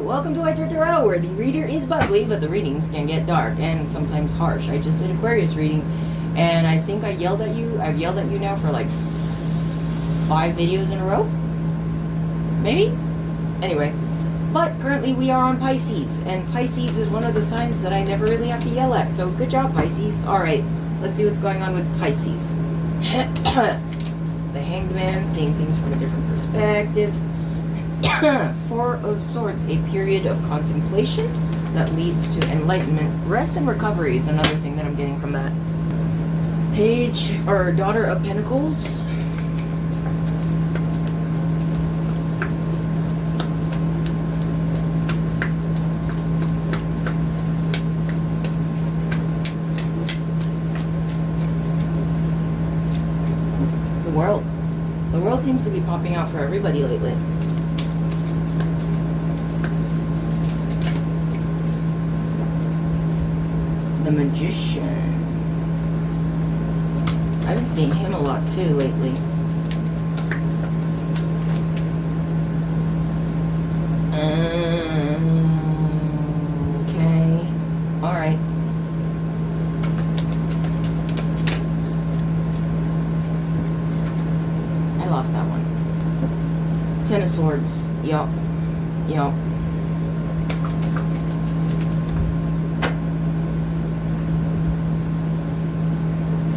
Welcome to White Tarot, where the reader is bubbly, but the readings can get dark and sometimes harsh. I just did Aquarius reading, and I think I yelled at you. I've yelled at you now for like 5 videos in a row? Maybe? Anyway. But currently we are on Pisces, and Pisces is one of the signs that I never really have to yell at. So good job, Pisces. Alright, let's see what's going on with Pisces. The Hanged Man, seeing things from a different perspective. 4 of Swords, a period of contemplation that leads to enlightenment. Rest and recovery is another thing that I'm getting from that. Page, or Daughter of Pentacles. The World. The World seems to be popping out for everybody lately. The Magician. I've been seeing him a lot too lately. Okay. Alright. I lost that one. 10 of Swords. Yup. Yup.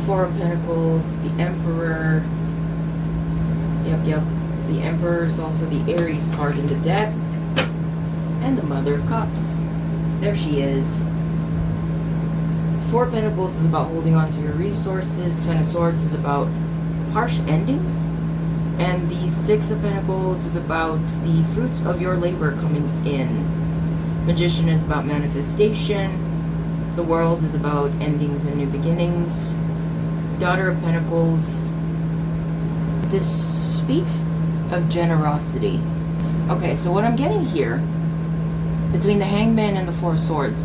4 of Pentacles, the Emperor. Yep. The Emperor is also the Aries card in the deck. And the Mother of Cups. There she is. 4 of Pentacles is about holding on to your resources. 10 of Swords is about harsh endings. And the 6 of Pentacles is about the fruits of your labor coming in. Magician is about manifestation. The World is about endings and new beginnings. Daughter of Pentacles. This speaks of generosity. Okay, so what I'm getting here, between the Hanged Man and the 4 of Swords,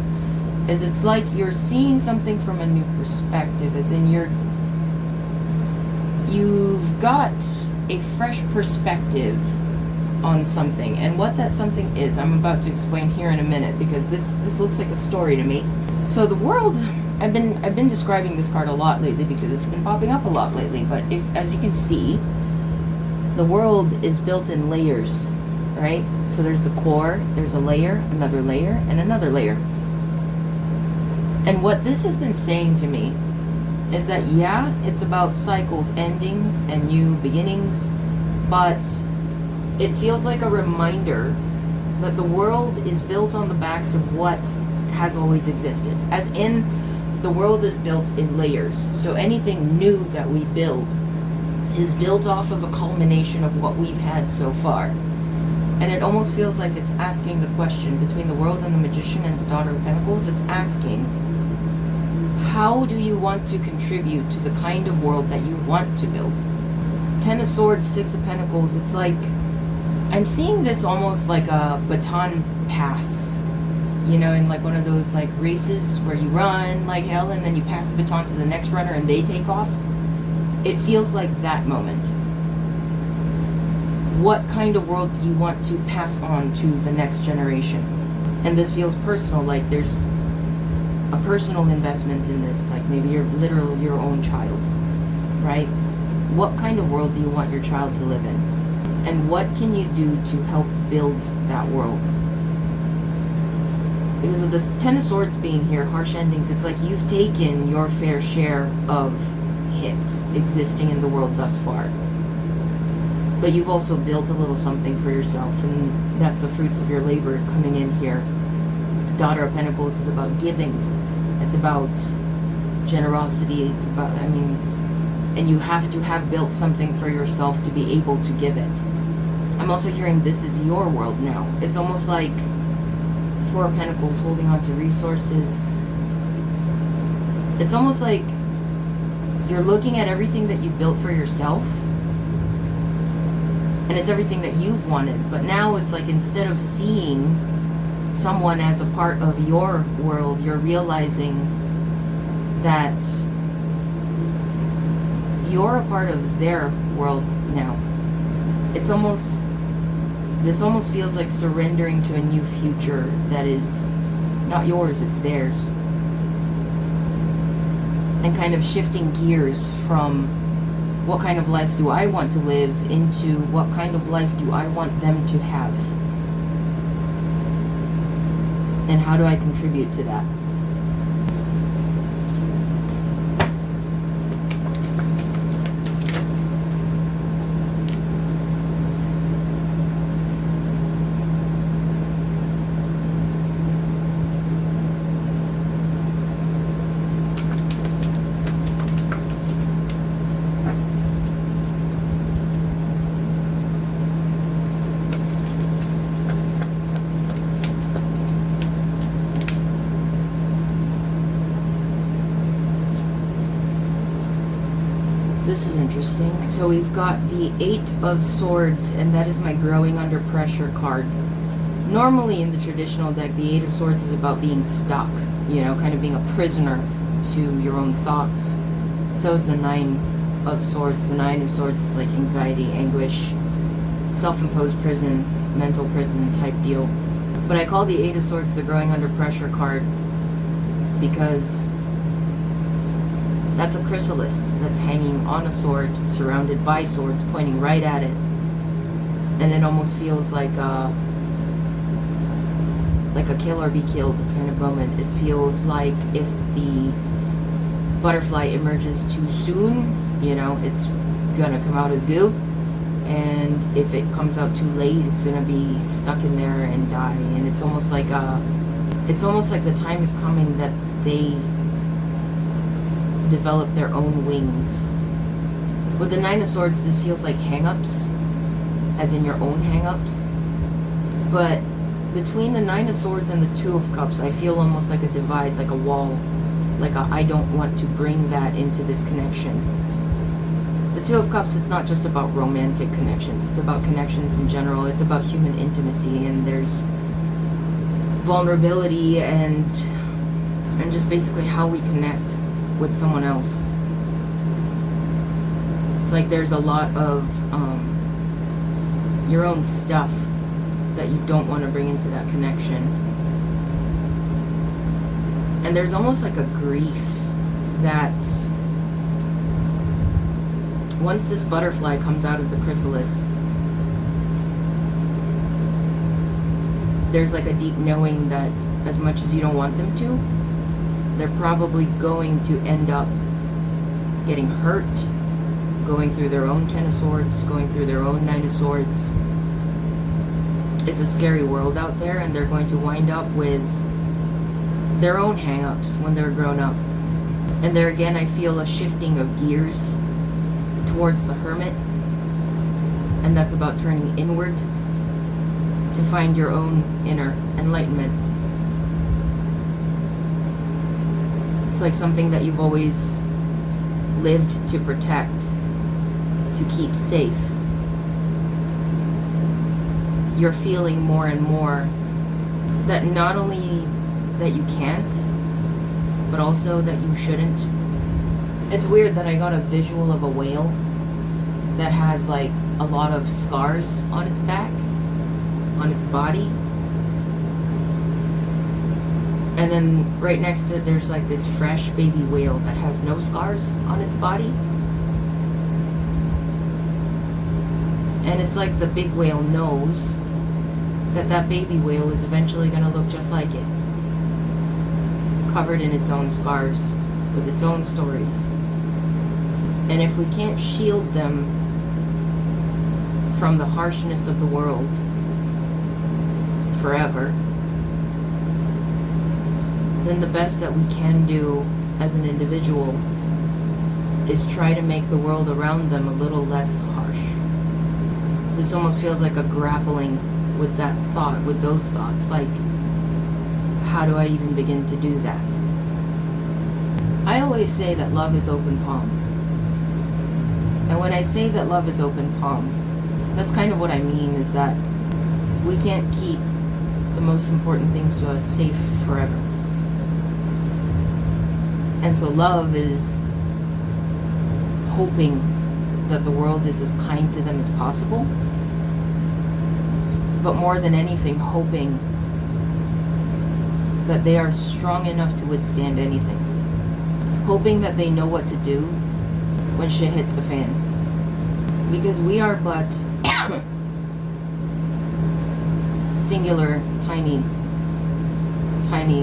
is it's like you're seeing something from a new perspective, as in you've got a fresh perspective on something. And what that something is, I'm about to explain here in a minute, because this looks like a story to me. So the World, I've been describing this card a lot lately because it's been popping up a lot lately, but as you can see, the World is built in layers, right? So there's the core, there's a layer, and another layer. And what this has been saying to me is that, yeah, it's about cycles ending and new beginnings, but it feels like a reminder that the world is built on the backs of what has always existed. As in, the world is built in layers. So anything new that we build is built off of a culmination of what we've had so far. And it almost feels like it's asking the question between the World and the Magician and the Daughter of Pentacles. It's asking, how do you want to contribute to the kind of world that you want to build? 10 of Swords, 6 of Pentacles. It's like, I'm seeing this almost like a baton pass. You know, in like one of those like races where you run like hell and then you pass the baton to the next runner and they take off. It feels like that moment. What kind of world do you want to pass on to the next generation? And this feels personal, like there's a personal investment in this, like maybe you're literally your own child, right? What kind of world do you want your child to live in? And what can you do to help build that world? Because of this 10 of Swords being here, harsh endings, it's like you've taken your fair share of hits existing in the world thus far. But you've also built a little something for yourself, and that's the fruits of your labor coming in here. Daughter of Pentacles is about giving. It's about generosity. It's about, and you have to have built something for yourself to be able to give it. I'm also hearing this is your world now. It's almost like 4 of Pentacles holding on to resources. It's almost like you're looking at everything that you built for yourself, and it's everything that you've wanted, but now it's like instead of seeing someone as a part of your world, you're realizing that you're a part of their world now. It's almost This almost feels like surrendering to a new future that is not yours, it's theirs. And kind of shifting gears from what kind of life do I want to live into what kind of life do I want them to have? And how do I contribute to that? This is interesting. So we've got the 8 of Swords, and that is my growing under pressure card. Normally in the traditional deck, the 8 of Swords is about being stuck, you know, kind of being a prisoner to your own thoughts. So is the 9 of Swords. The 9 of Swords is like anxiety, anguish, self-imposed prison, mental prison type deal. But I call the 8 of Swords the growing under pressure card because that's a chrysalis that's hanging on a sword, surrounded by swords, pointing right at it. And it almost feels like a kill or be killed kind of moment. It feels like if the butterfly emerges too soon, you know, it's gonna come out as goo. And if it comes out too late, it's gonna be stuck in there and die. And it's almost like the time is coming that they develop their own wings. With the 9 of Swords, this feels like hang-ups, as in your own hang-ups. But between the 9 of Swords and the 2 of Cups, I feel almost like a divide, like a wall. Like I don't want to bring that into this connection. The 2 of Cups, it's not just about romantic connections. It's about connections in general. It's about human intimacy, and there's vulnerability and just basically how we connect with someone else. It's like there's a lot of your own stuff that you don't want to bring into that connection. And there's almost like a grief that once this butterfly comes out of the chrysalis, there's like a deep knowing that as much as you don't want them to, they're probably going to end up getting hurt, going through their own 10 of Swords, going through their own 9 of Swords. It's a scary world out there, and they're going to wind up with their own hang-ups when they're grown up. And there again, I feel a shifting of gears towards the Hermit, and that's about turning inward to find your own inner enlightenment. It's like something that you've always lived to protect, to keep safe. You're feeling more and more that not only that you can't, but also that you shouldn't. It's weird that I got a visual of a whale that has like a lot of scars on its back, on its body. And then right next to it, there's like this fresh baby whale that has no scars on its body. And it's like the big whale knows that that baby whale is eventually going to look just like it, covered in its own scars, with its own stories. And if we can't shield them from the harshness of the world forever, then the best that we can do as an individual is try to make the world around them a little less harsh. This almost feels like a grappling with that thought, with those thoughts. Like, how do I even begin to do that? I always say that love is open palm. And when I say that love is open palm, that's kind of what I mean, is that we can't keep the most important things to us safe forever. And so love is hoping that the world is as kind to them as possible. but more than anything, hoping that they are strong enough to withstand anything. Hoping that they know what to do when shit hits the fan. Because we are but singular, tiny,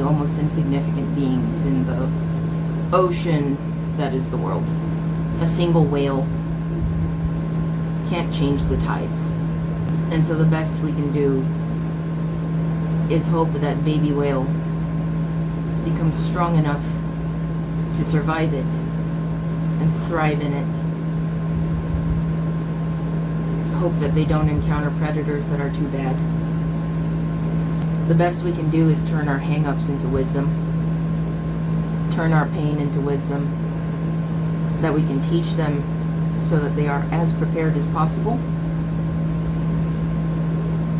almost insignificant beings in the ocean that is the world. A single whale can't change the tides. And so the best we can do is hope that baby whale becomes strong enough to survive it and thrive in it. Hope that they don't encounter predators that are too bad. The best we can do is turn our hang-ups into wisdom, turn our pain into wisdom, that we can teach them so that they are as prepared as possible.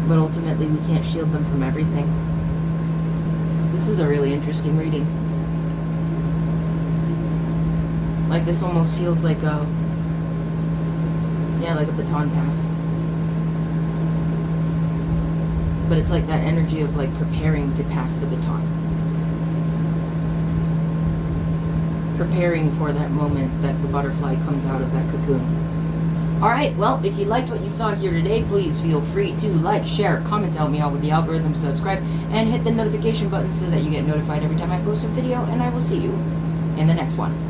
But ultimately, we can't shield them from everything. This is a really interesting reading. Like, this almost feels like a baton pass. But it's like that energy of like preparing to pass the baton. Preparing for that moment that the butterfly comes out of that cocoon. Alright, well, if you liked what you saw here today, please feel free to like, share, comment, help me out with the algorithm, subscribe, and hit the notification button so that you get notified every time I post a video, and I will see you in the next one.